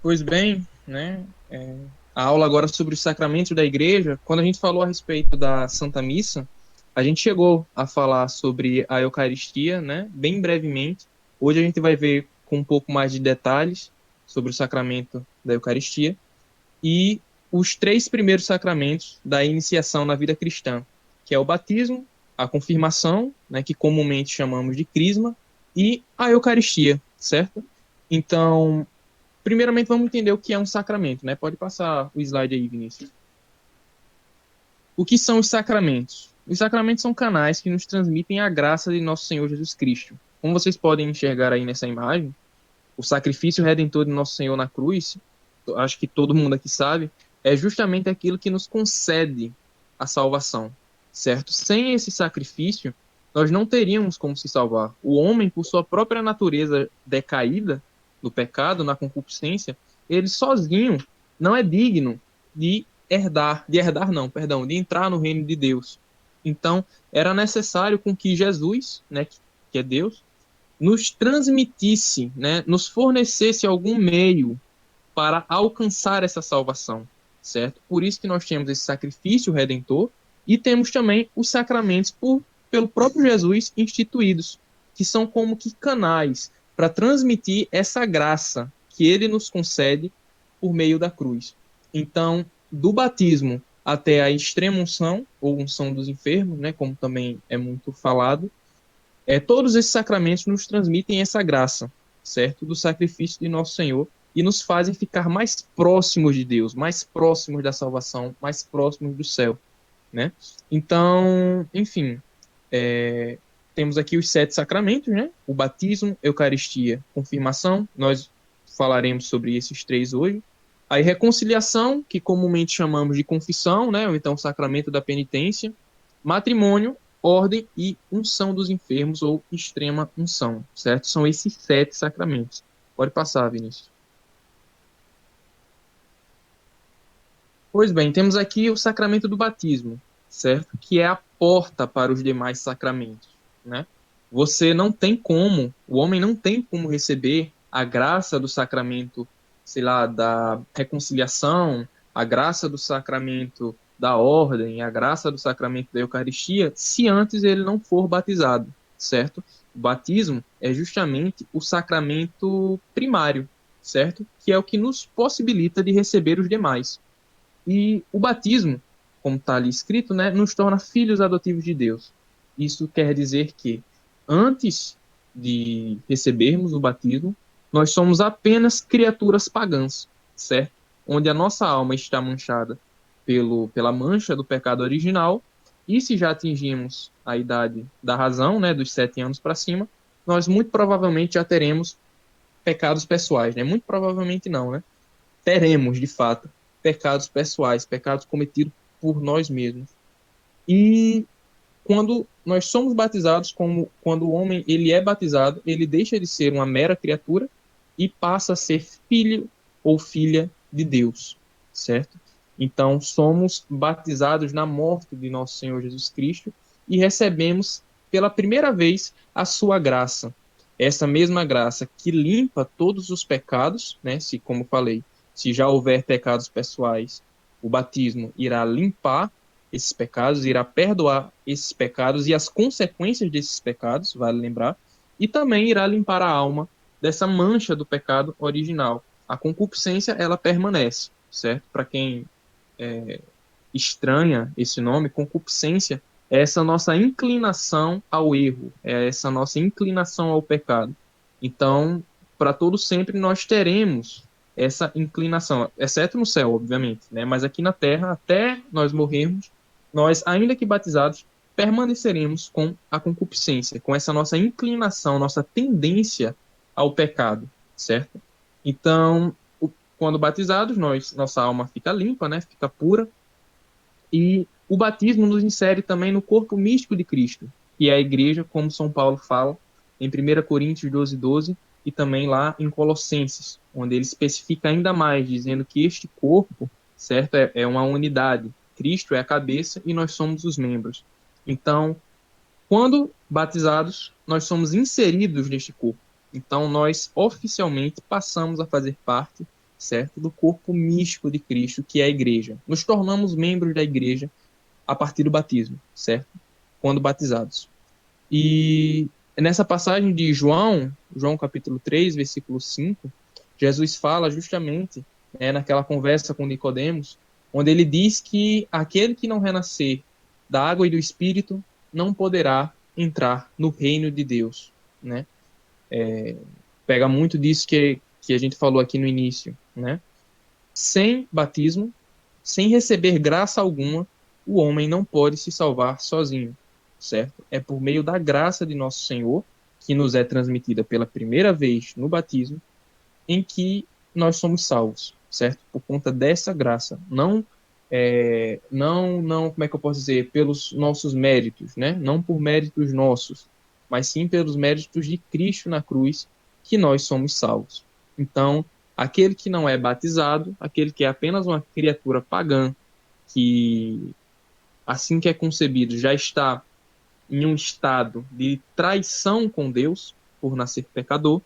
Pois bem, né? A aula agora sobre os sacramentos da igreja, quando a gente falou a respeito da Santa Missa, a gente chegou a falar sobre a Eucaristia, né? Bem brevemente. Hoje a gente vai ver com um pouco mais de detalhes sobre o sacramento da Eucaristia e os três primeiros sacramentos da iniciação na vida cristã, que é o batismo, a confirmação, né, que comumente chamamos de crisma, e a Eucaristia, certo? Então, primeiramente, vamos entender o que é um sacramento, né? Pode passar o slide aí, Vinícius. O que são os sacramentos? Os sacramentos são canais que nos transmitem a graça de nosso Senhor Jesus Cristo. Como vocês podem enxergar aí nessa imagem, o sacrifício redentor de nosso Senhor na cruz, acho que todo mundo aqui sabe, é justamente aquilo que nos concede a salvação, certo? Sem esse sacrifício, nós não teríamos como se salvar. O homem, por sua própria natureza decaída no pecado, na concupiscência, ele sozinho não é digno de herdar não, perdão, de entrar no reino de Deus. Então, era necessário com que Jesus, né, que é Deus, nos transmitisse, né, nos fornecesse algum meio para alcançar essa salvação, certo? Por isso que nós temos esse sacrifício redentor e temos também os sacramentos pelo próprio Jesus instituídos, que são como que canais para transmitir essa graça que ele nos concede por meio da cruz. Então, do batismo até a extrema unção, ou unção dos enfermos, né, como também é muito falado, todos esses sacramentos nos transmitem essa graça, certo? Do sacrifício de nosso Senhor e nos fazem ficar mais próximos de Deus, mais próximos da salvação, mais próximos do céu, né? Então, enfim, é, temos aqui os sete sacramentos, né? O batismo, Eucaristia, confirmação. Nós falaremos sobre esses três hoje. Aí, reconciliação, que comumente chamamos de confissão, né? Ou então o sacramento da penitência. Matrimônio, ordem e unção dos enfermos ou extrema unção, certo? São esses sete sacramentos. Pode passar, Vinícius. Pois bem, temos aqui o sacramento do batismo, certo? Que é a porta para os demais sacramentos, né? Você não tem como, o homem não tem como receber a graça do sacramento, sei lá, da reconciliação, a graça do sacramento da ordem, a graça do sacramento da Eucaristia, se antes ele não for batizado, certo? O batismo é justamente o sacramento primário, certo? Que é o que nos possibilita de receber os demais. E o batismo, como está ali escrito, né, nos torna filhos adotivos de Deus. Isso quer dizer que, antes de recebermos o batismo, nós somos apenas criaturas pagãs, certo? Onde a nossa alma está manchada pela mancha do pecado original, e se já atingimos a idade da razão, né, dos 7 anos para cima, nós muito provavelmente já teremos pecados pessoais, né? Muito provavelmente não, né? Teremos, de fato, pecados pessoais, pecados cometidos por nós mesmos. E quando nós somos batizados, como quando o homem ele é batizado, ele deixa de ser uma mera criatura e passa a ser filho ou filha de Deus, certo? Então, somos batizados na morte de nosso Senhor Jesus Cristo e recebemos pela primeira vez a sua graça. Essa mesma graça que limpa todos os pecados, né? Se, como falei, se já houver pecados pessoais, o batismo irá limpar esses pecados, irá perdoar esses pecados e as consequências desses pecados, vale lembrar, e também irá limpar a alma dessa mancha do pecado original. A concupiscência, ela permanece, certo? Para quem estranha esse nome, concupiscência é essa nossa inclinação ao erro, é essa nossa inclinação ao pecado. Então, para todo sempre nós teremos essa inclinação, exceto no céu, obviamente, né? Mas aqui na terra, até nós morrermos, nós, ainda que batizados, permaneceremos com a concupiscência, com essa nossa inclinação, nossa tendência ao pecado, certo? Então, quando batizados, nossa alma fica limpa, né? Fica pura, e o batismo nos insere também no corpo místico de Cristo, que é a igreja, como São Paulo fala em 1 Coríntios 12:12 e também lá em Colossenses, onde ele especifica ainda mais, dizendo que este corpo, certo, é uma unidade. Cristo é a cabeça e nós somos os membros. Então, quando batizados, nós somos inseridos neste corpo. Então, nós oficialmente passamos a fazer parte certo? Do corpo místico de Cristo, que é a igreja. Nos tornamos membros da igreja a partir do batismo, certo? Quando batizados. E nessa passagem de João, João capítulo 3, versículo 5, Jesus fala justamente, naquela conversa com Nicodemos, onde ele diz que aquele que não renascer da água e do Espírito não poderá entrar no reino de Deus, né? Pega muito disso que a gente falou aqui no início, né? Sem batismo, sem receber graça alguma, o homem não pode se salvar sozinho, certo? É por meio da graça de nosso Senhor, que nos é transmitida pela primeira vez no batismo, em que nós somos salvos, certo? Por conta dessa graça, não, como é que eu posso dizer, pelos nossos méritos, né? Não por méritos nossos, mas sim pelos méritos de Cristo na cruz, que nós somos salvos. Então, aquele que não é batizado, aquele que é apenas uma criatura pagã, que assim que é concebido já está em um estado de traição com Deus por nascer pecador,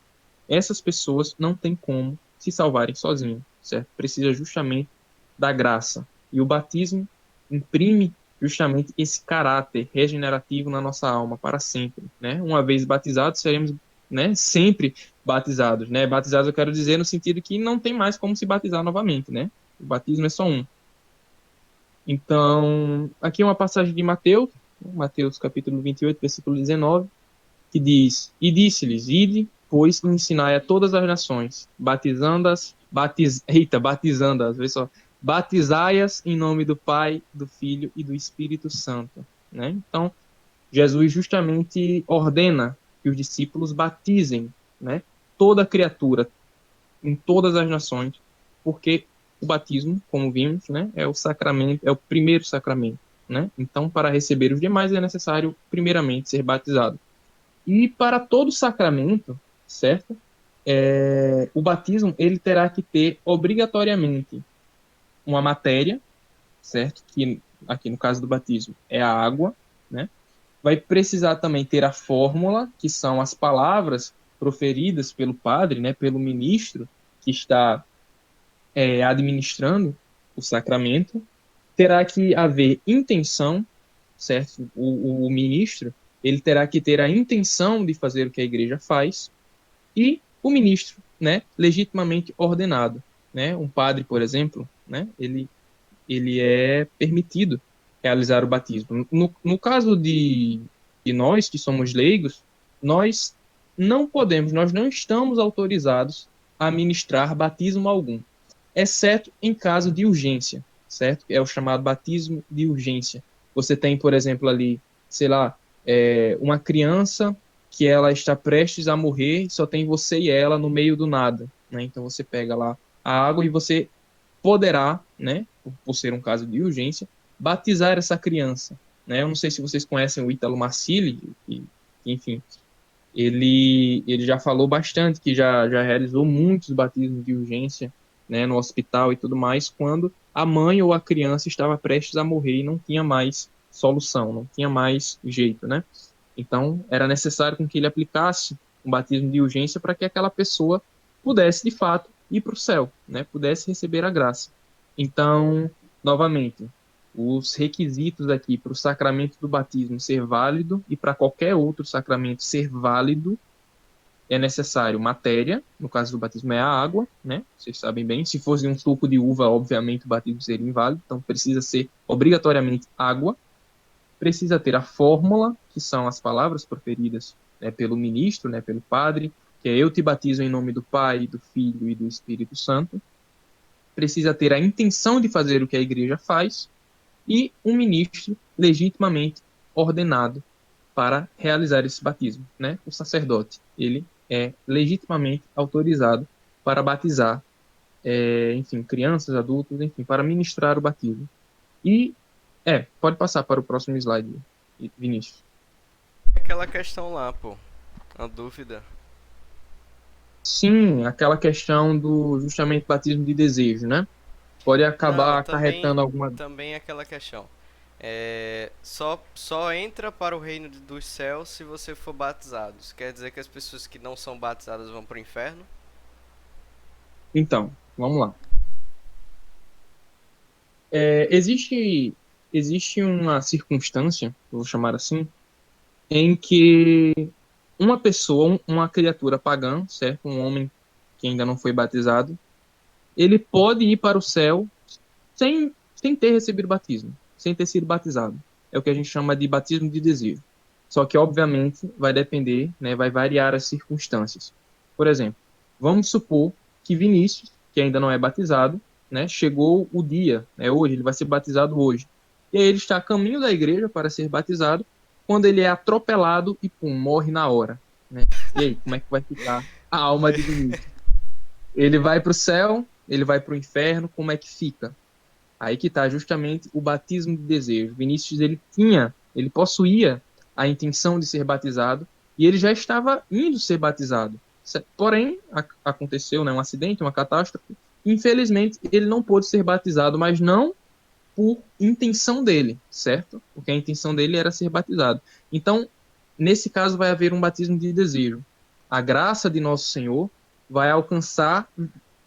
essas pessoas não têm como se salvarem sozinhas, certo? Precisa justamente da graça. E o batismo imprime justamente esse caráter regenerativo na nossa alma para sempre, né? Uma vez batizados, seremos, né, sempre batizados, né? Batizados eu quero dizer no sentido que não tem mais como se batizar novamente, né? O batismo é só um. Então, aqui é uma passagem de Mateus, Mateus capítulo 28, versículo 19, que diz: E disse-lhes: Ide, pois, e ensinai a todas as nações, batizando-as, vê só, batizai-as em nome do Pai, do Filho e do Espírito Santo, né? Então, Jesus justamente ordena que os discípulos batizem, né, toda criatura em todas as nações, porque o batismo, como vimos, né, é o sacramento, é o primeiro sacramento, né? Então, para receber os demais é necessário primeiramente ser batizado. E para todo sacramento, certo? O batismo ele terá que ter obrigatoriamente uma matéria, certo? Que aqui no caso do batismo é a água, né? Vai precisar também ter a fórmula, que são as palavras proferidas pelo padre, né? Pelo ministro que está administrando o sacramento. Terá que haver intenção, certo? O ministro ele terá que ter a intenção de fazer o que a igreja faz e o ministro, né, legitimamente ordenado, né? Um padre, por exemplo, né, ele é permitido realizar o batismo. No caso de nós que somos leigos, nós não podemos, nós não estamos autorizados a ministrar batismo algum, exceto em caso de urgência, certo? É o chamado batismo de urgência. Você tem, por exemplo, ali, sei lá, uma criança que ela está prestes a morrer, só tem você e ela no meio do nada, né? Então você pega lá a água e você poderá, né, por ser um caso de urgência, batizar essa criança, né? Eu não sei se vocês conhecem o Ítalo Marcilli, enfim, ele já falou bastante que já realizou muitos batismos de urgência, né, no hospital e tudo mais, quando a mãe ou a criança estava prestes a morrer e não tinha mais solução, não tinha mais jeito, né? Então, era necessário com que ele aplicasse um batismo de urgência para que aquela pessoa pudesse, de fato, ir para o céu, né? Pudesse receber a graça. Então, novamente, os requisitos aqui para o sacramento do batismo ser válido e para qualquer outro sacramento ser válido é necessário matéria, no caso do batismo é a água, né? Vocês sabem bem. Se fosse um suco de uva, obviamente o batismo seria inválido, então precisa ser obrigatoriamente água. Precisa ter a fórmula, que são as palavras proferidas, né, pelo ministro, né, pelo padre, que é eu te batizo em nome do Pai, do Filho e do Espírito Santo. Precisa ter a intenção de fazer o que a igreja faz e um ministro legitimamente ordenado para realizar esse batismo, né? O sacerdote, ele é legitimamente autorizado para batizar, enfim, crianças, adultos, enfim, para ministrar o batismo. E, pode passar para o próximo slide, Vinícius. Aquela questão lá, pô. A dúvida. Sim, aquela questão do justamente batismo de desejo, né? Pode Não, acabar também, acarretando alguma. também aquela questão. Só entra para o reino dos céus se você for batizado. Isso quer dizer que as pessoas que não são batizadas vão para o inferno? Então, Vamos lá. Existe uma circunstância, vou chamar assim, em que uma pessoa, uma criatura pagã, certo? Um homem que ainda não foi batizado, ele pode ir para o céu sem ter recebido batismo, sem ter sido batizado. É o que a gente chama de batismo de desejo. Só que, obviamente, vai depender, né, vai variar as circunstâncias. Por exemplo, vamos supor que Vinícius, que ainda não é batizado, né, chegou o dia, hoje, ele vai ser batizado hoje. E aí ele está a caminho da igreja para ser batizado, quando ele é atropelado e, pum, morre na hora, né? E aí, como é que vai ficar a alma de Vinícius? Ele vai para o céu, ele vai para o inferno, como é que fica? Aí que está justamente o batismo de desejo. Vinícius, ele possuía a intenção de ser batizado e ele já estava indo ser batizado. Porém, aconteceu, né, um acidente, uma catástrofe. Infelizmente, ele não pôde ser batizado, mas não por intenção dele, certo? Porque a intenção dele era ser batizado. Então, nesse caso, vai haver um batismo de desejo. A graça de nosso Senhor vai alcançar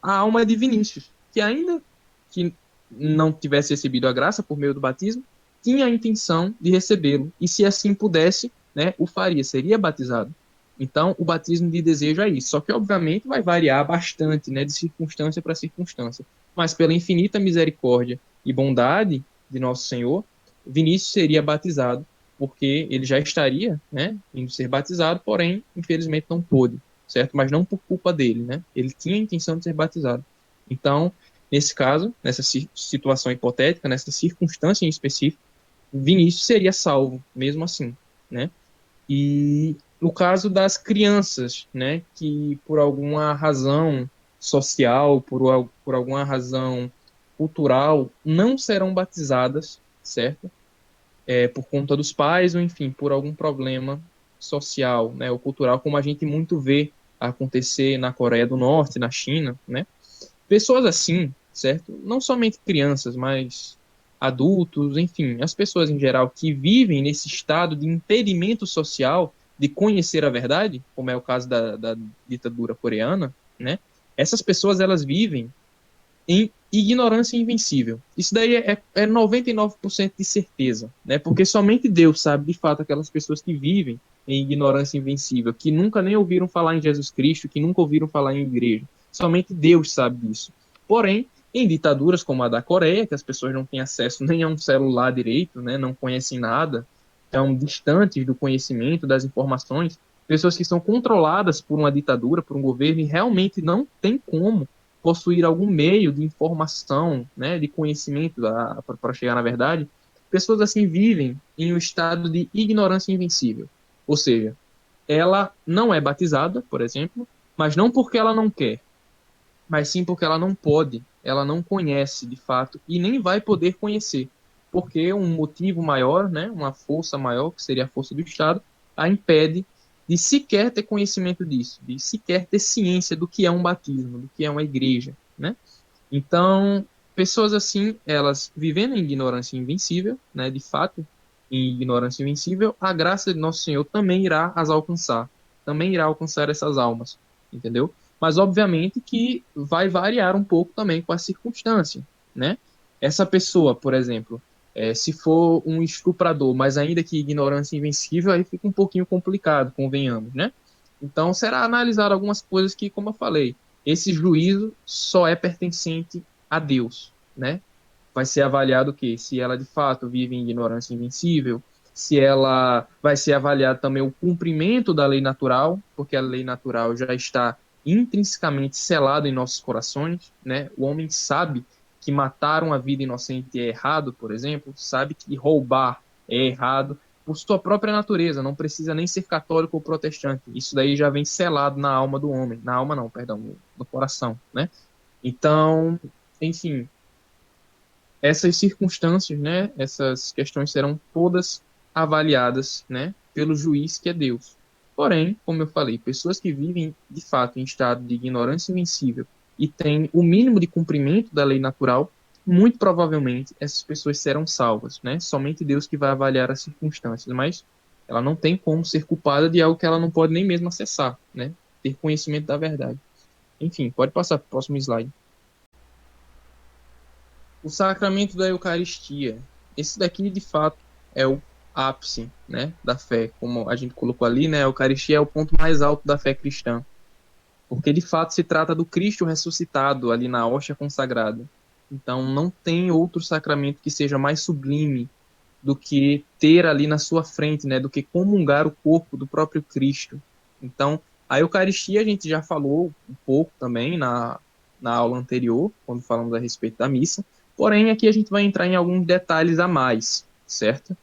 a alma de Vinícius, que ainda que não tivesse recebido a graça por meio do batismo, tinha a intenção de recebê-lo, e se assim pudesse, né, o faria, seria batizado. Então, o batismo de desejo é isso. Só que, obviamente, vai variar bastante, né, de circunstância para circunstância. Mas, pela infinita misericórdia e bondade de nosso Senhor, Vinícius seria batizado, porque ele já estaria, né, indo ser batizado, porém, infelizmente, não pôde, certo? Mas não por culpa dele, né? Ele tinha a intenção de ser batizado. Então, nesse caso, nessa situação hipotética, nessa circunstância em específico, Vinícius seria salvo, mesmo assim, né? E no caso das crianças, né, que por alguma razão social, por alguma razão cultural, não serão batizadas, certo? Por conta dos pais ou, enfim, por algum problema social, né, ou cultural, como a gente muito vê acontecer na Coreia do Norte, na China, né? Pessoas assim, certo? Não somente crianças, mas adultos, enfim, as pessoas em geral que vivem nesse estado de impedimento social de conhecer a verdade, como é o caso da ditadura coreana, né? Essas pessoas, elas vivem em ignorância invencível. Isso daí é 99% de certeza, né? Porque somente Deus sabe, de fato, aquelas pessoas que vivem em ignorância invencível, que nunca nem ouviram falar em Jesus Cristo, que nunca ouviram falar em igreja. Somente Deus sabe disso. Porém, em ditaduras como a da Coreia, que as pessoas não têm acesso nem a um celular direito, né? Não conhecem nada, estão distantes do conhecimento, das informações, pessoas que são controladas por uma ditadura, por um governo, e realmente não tem como possuir algum meio de informação, né, de conhecimento para chegar na verdade, pessoas assim vivem em um estado de ignorância invencível. Ou seja, ela não é batizada, por exemplo, mas não porque ela não quer, mas sim porque ela não pode, ela não conhece de fato e nem vai poder conhecer, porque um motivo maior, né, uma força maior, que seria a força do Estado, a impede de sequer ter conhecimento disso, de sequer ter ciência do que é um batismo, do que é uma igreja, né? Então, pessoas assim, elas vivendo em ignorância invencível, né, de fato, em ignorância invencível, a graça de nosso Senhor também irá as alcançar, também irá alcançar essas almas, entendeu? Mas, obviamente, que vai variar um pouco também com a circunstância, né? Essa pessoa, por exemplo, se for um estuprador, mas ainda que ignorância invencível, aí fica um pouquinho complicado, convenhamos, né? Então, será analisado algumas coisas que, como eu falei, esse juízo só é pertencente a Deus, né? Vai ser avaliado o quê? Se ela de fato vive em ignorância invencível, se ela vai ser avaliado também o cumprimento da lei natural, porque a lei natural já está intrinsecamente selada em nossos corações, né? O homem sabe que matar uma vida inocente é errado, por exemplo, sabe que roubar é errado por sua própria natureza, não precisa nem ser católico ou protestante. Isso daí já vem selado na alma do homem, na alma não, perdão, no coração, né? Então, enfim, essas circunstâncias, né, essas questões serão todas avaliadas, né, pelo juiz que é Deus. Porém, como eu falei, pessoas que vivem de fato em estado de ignorância invencível e têm o mínimo de cumprimento da lei natural, muito provavelmente essas pessoas serão salvas, né? Somente Deus que vai avaliar as circunstâncias, mas ela não tem como ser culpada de algo que ela não pode nem mesmo acessar, né? Ter conhecimento da verdade. Enfim, pode passar para o próximo slide. O sacramento da Eucaristia. Esse daqui, de fato, é o ápice, né, da fé. Como a gente colocou ali, né, a Eucaristia é o ponto mais alto da fé cristã. Porque, de fato, se trata do Cristo ressuscitado ali na hóstia consagrada. Então, não tem outro sacramento que seja mais sublime do que ter ali na sua frente, né, do que comungar o corpo do próprio Cristo. Então, a Eucaristia a gente já falou um pouco também na aula anterior, quando falamos a respeito da missa, porém aqui a gente vai entrar em alguns detalhes a mais, certo?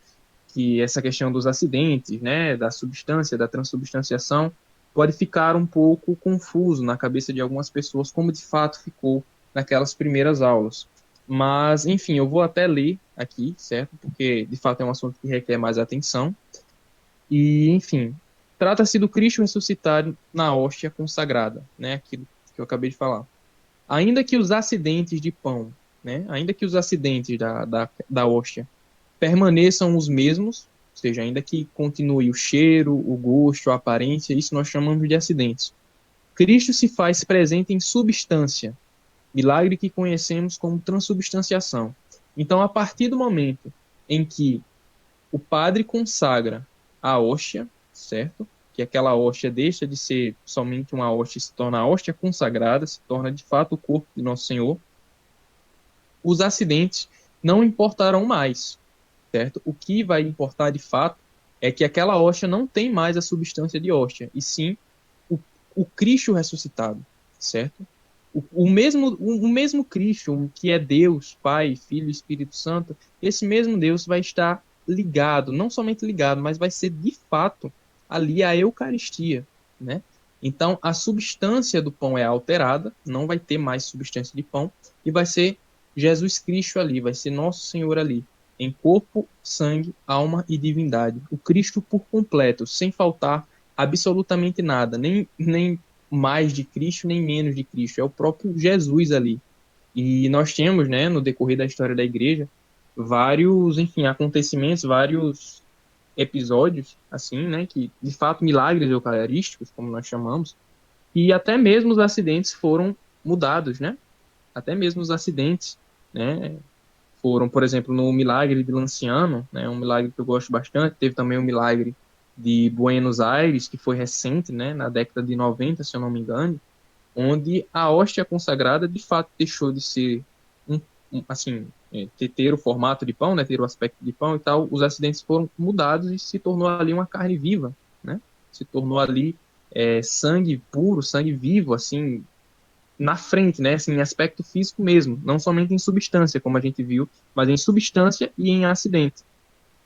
Que essa questão dos acidentes, né, da substância, da transubstanciação, pode ficar um pouco confuso na cabeça de algumas pessoas, como de fato ficou naquelas primeiras aulas. Mas, enfim, eu vou até ler aqui, certo? Porque de fato é um assunto que requer mais atenção. E, enfim, trata-se do Cristo ressuscitado na hóstia consagrada, né? Aquilo que eu acabei de falar. Ainda que os acidentes de pão, né? Ainda que os acidentes da hóstia permaneçam os mesmos, ou seja, ainda que continue o cheiro, o gosto, a aparência, isso nós chamamos de acidentes. Cristo se faz presente em substância, milagre que conhecemos como transubstanciação. Então, a partir do momento em que o padre consagra a hóstia, certo? Que aquela hóstia deixa de ser somente uma hóstia, se torna a hóstia consagrada, se torna de fato o corpo de Nosso Senhor, os acidentes não importarão mais, certo? O que vai importar de fato é que aquela hóstia não tem mais a substância de hóstia, e sim o, o Cristo ressuscitado, certo? O mesmo Cristo, que é Deus, Pai, Filho e Espírito Santo, esse mesmo Deus vai estar ligado, não somente ligado, mas vai ser de fato ali a Eucaristia, né? Então, a substância do pão é alterada, não vai ter mais substância de pão, e vai ser Jesus Cristo ali, vai ser Nosso Senhor ali, em corpo, sangue, alma e divindade. O Cristo por completo, sem faltar absolutamente nada, nem mais de Cristo, nem menos de Cristo. É o próprio Jesus ali. E nós temos, né, no decorrer da história da igreja, vários, enfim, acontecimentos, vários episódios, assim, né, que de fato milagres eucarísticos, como nós chamamos, e até mesmo os acidentes foram mudados, né? Até mesmo os acidentes, né, foram, por exemplo, no milagre de Lanciano, né, um milagre que eu gosto bastante. Teve também o milagre de Buenos Aires, que foi recente, né, na década de 90, se eu não me engano, onde a hóstia consagrada de fato deixou de ser assim, ter o formato de pão, né, ter o aspecto de pão e tal. Os acidentes foram mudados e se tornou ali uma carne viva, né? Se tornou ali sangue puro, sangue vivo, assim, na frente, né, assim, em aspecto físico mesmo, não somente em substância, como a gente viu, mas em substância e em acidente.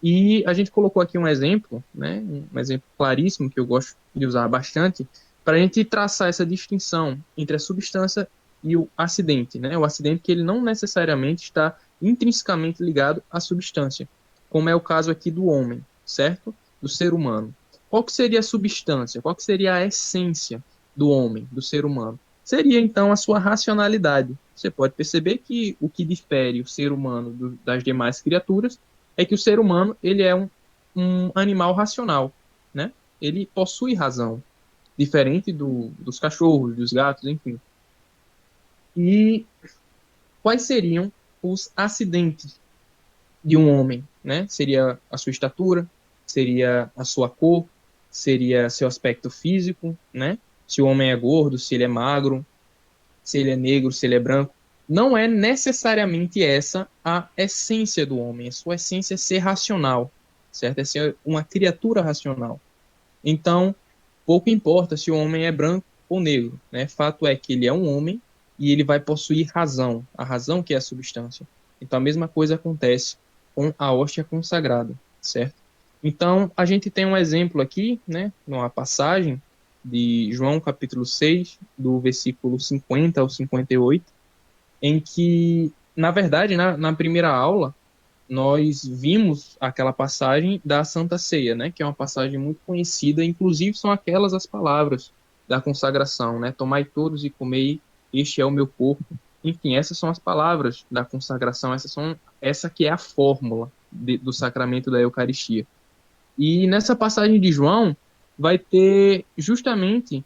E a gente colocou aqui um exemplo, né, um exemplo claríssimo que eu gosto de usar bastante, para a gente traçar essa distinção entre a substância e o acidente, né? O acidente que ele não necessariamente está intrinsecamente ligado à substância, como é o caso aqui do homem, certo? Do ser humano. Qual que seria a substância? Qual que seria a essência do homem, do ser humano? Seria então a sua racionalidade. Você pode perceber que o que difere o ser humano das demais criaturas é que o ser humano ele é um animal racional, né? Ele possui razão, diferente dos cachorros, dos gatos, enfim. E quais seriam os acidentes de um homem, né? Seria a sua estatura, seria a sua cor, seria seu aspecto físico, né? Se o homem é gordo, se ele é magro, se ele é negro, se ele é branco. Não é necessariamente essa a essência do homem. A sua essência é ser racional, certo? É ser uma criatura racional. Então, pouco importa se o homem é branco ou negro, né? Fato é que ele é um homem e ele vai possuir razão, a razão que é a substância. Então, a mesma coisa acontece com a hóstia consagrada, certo? Então, a gente tem um exemplo aqui, né, numa passagem de João capítulo 6, do versículo 50 ao 58, em que, na verdade, na primeira aula, nós vimos aquela passagem da Santa Ceia, né, que é uma passagem muito conhecida, inclusive são aquelas as palavras da consagração, né, tomai todos e comei, este é o meu corpo. Enfim, essas são as palavras da consagração, essa que é a fórmula do sacramento da Eucaristia. E nessa passagem de João, vai ter justamente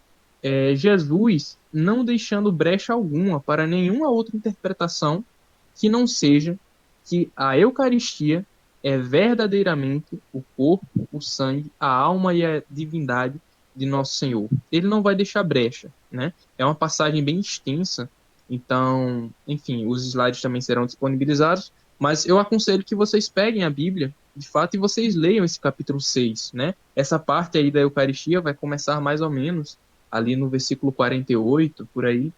Jesus não deixando brecha alguma para nenhuma outra interpretação, que não seja que a Eucaristia é verdadeiramente o corpo, o sangue, a alma e a divindade de nosso Senhor. Ele não vai deixar brecha, né? É uma passagem bem extensa, então, enfim, os slides também serão disponibilizados, mas eu aconselho que vocês peguem a Bíblia, de fato, e vocês leiam esse capítulo 6, né? Essa parte aí da Eucaristia vai começar mais ou menos ali no versículo 48, por aí,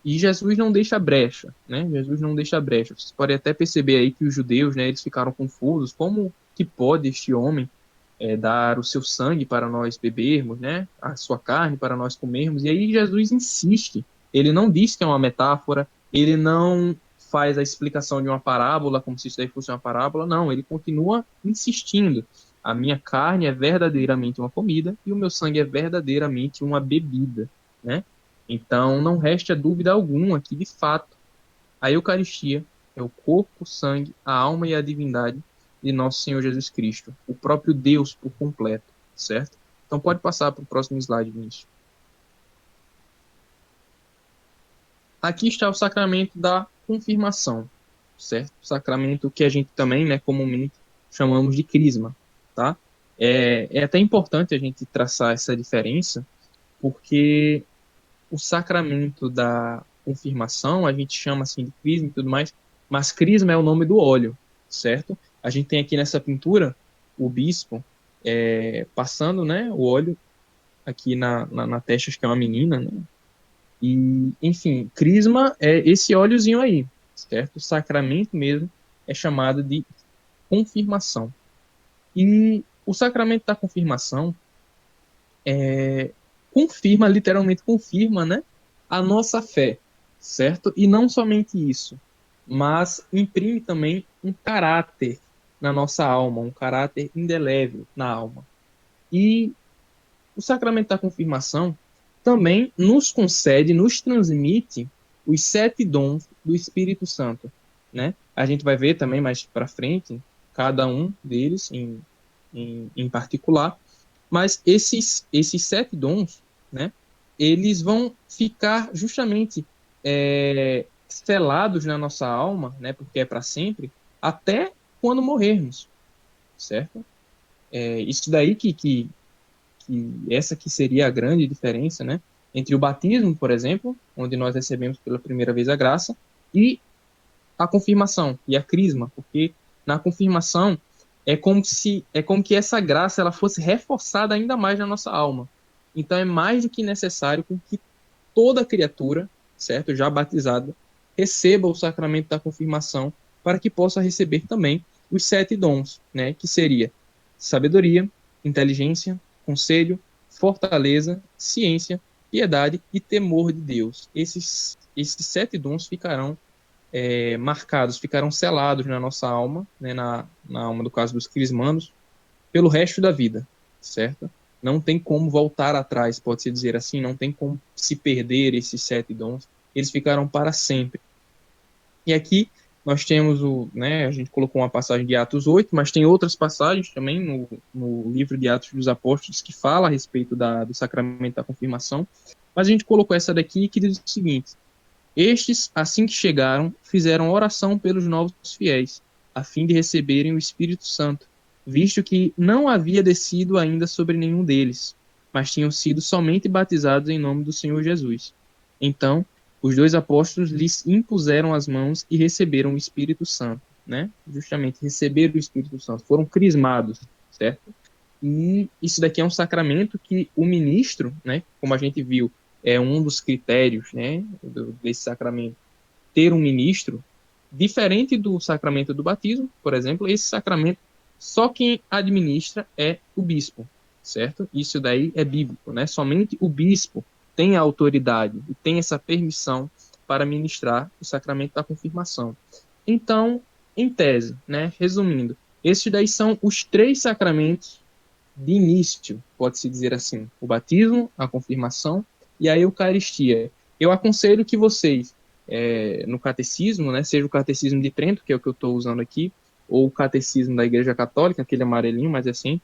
e Jesus não deixa brecha, né? Jesus não deixa brecha. Vocês podem até perceber aí que os judeus, né, eles ficaram confusos. Como que pode este homem dar o seu sangue para nós bebermos, né? A sua carne para nós comermos? E aí Jesus insiste. Ele não diz que é uma metáfora, ele não faz a explicação de uma parábola como se isso daí fosse uma parábola. Não, ele continua insistindo. A minha carne é verdadeiramente uma comida e o meu sangue é verdadeiramente uma bebida, né? Então, não resta dúvida alguma que, de fato, a Eucaristia é o corpo, o sangue, a alma e a divindade de nosso Senhor Jesus Cristo, o próprio Deus por completo, certo? Então, pode passar para o próximo slide, Vinícius. Aqui está o sacramento da confirmação, certo? O sacramento que a gente também, né, comumente chamamos de crisma, tá? É até importante a gente traçar essa diferença, porque o sacramento da confirmação, a gente chama assim de crisma e tudo mais, mas crisma é o nome do óleo, certo? A gente tem aqui nessa pintura o bispo passando, né, o óleo aqui na testa, acho que é uma menina, né? E, enfim, crisma é esse óleozinho aí, certo? O sacramento mesmo é chamado de confirmação. E o sacramento da confirmação confirma, literalmente confirma, né, a nossa fé, certo? E não somente isso, mas imprime também um caráter na nossa alma, um caráter indelével na alma. E o sacramento da confirmação também nos concede, nos transmite os 7 dons do Espírito Santo, né? A gente vai ver também mais para frente cada um deles em particular, mas esses 7 dons, né, eles vão ficar justamente selados na nossa alma, né, porque é para sempre, até quando morrermos, certo? Isso daí que essa que seria a grande diferença, né, entre o batismo, por exemplo, onde nós recebemos pela primeira vez a graça, e a confirmação e a crisma, porque na confirmação é como que essa graça ela fosse reforçada ainda mais na nossa alma. Então é mais do que necessário com que toda criatura, certo, já batizada, receba o sacramento da confirmação para que possa receber também os 7 dons, né, que seria sabedoria, inteligência, conselho, fortaleza, ciência, piedade e temor de Deus. Esses 7 dons ficarão marcados, ficarão selados na nossa alma, né, na alma do caso dos crismandos, pelo resto da vida, certo? Não tem como voltar atrás, pode-se dizer assim, não tem como se perder esses 7 dons, eles ficarão para sempre. E aqui nós temos né, a gente colocou uma passagem de Atos 8, mas tem outras passagens também no livro de Atos dos Apóstolos que fala a respeito do sacramento da confirmação, mas a gente colocou essa daqui que diz o seguinte: estes, assim que chegaram, fizeram oração pelos novos fiéis, a fim de receberem o Espírito Santo, visto que não havia descido ainda sobre nenhum deles, mas tinham sido somente batizados em nome do Senhor Jesus. Então, os 2 apóstolos lhes impuseram as mãos e receberam o Espírito Santo, né? Justamente, receberam o Espírito Santo, foram crismados, certo? E isso daqui é um sacramento que o ministro, né, como a gente viu, é um dos critérios, né, desse sacramento, ter um ministro, diferente do sacramento do batismo, por exemplo, esse sacramento, só quem administra é o bispo, certo? Isso daí é bíblico, né? Somente o bispo tem a autoridade e tem essa permissão para ministrar o sacramento da confirmação. Então, em tese, né, resumindo, esses daí são os 3 sacramentos de início, pode-se dizer assim, o batismo, a confirmação e a Eucaristia. Eu aconselho que vocês, no catecismo, né, seja o catecismo de Trento, que é o que eu estou usando aqui, ou o catecismo da Igreja Católica, aquele amarelinho, mas assim,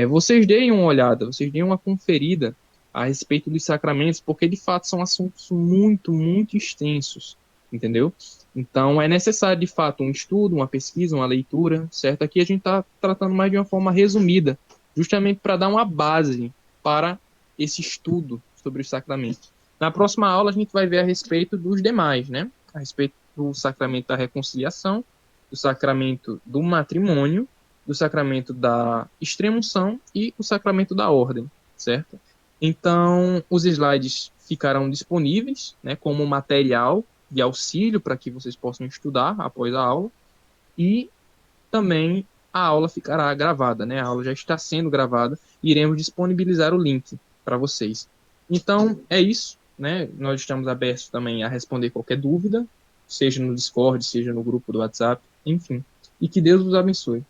vocês deem uma olhada, vocês deem uma conferida a respeito dos sacramentos, porque de fato são assuntos muito, muito extensos. entendeu? Então, é necessário, de fato, um estudo, uma pesquisa, uma leitura, certo? Aqui a gente está tratando mais de uma forma resumida, justamente para dar uma base para esse estudo sobre os sacramentos. Na próxima aula, a gente vai ver a respeito dos demais, né? A respeito do sacramento da reconciliação, do sacramento do matrimônio, do sacramento da extrema-unção e o sacramento da ordem, certo? Então, os slides ficarão disponíveis, né, como material de auxílio para que vocês possam estudar após a aula, e também a aula ficará gravada, né? A aula já está sendo gravada e iremos disponibilizar o link para vocês. Então, é isso, né? Nós estamos abertos também a responder qualquer dúvida, seja no Discord, seja no grupo do WhatsApp, enfim. E que Deus os abençoe.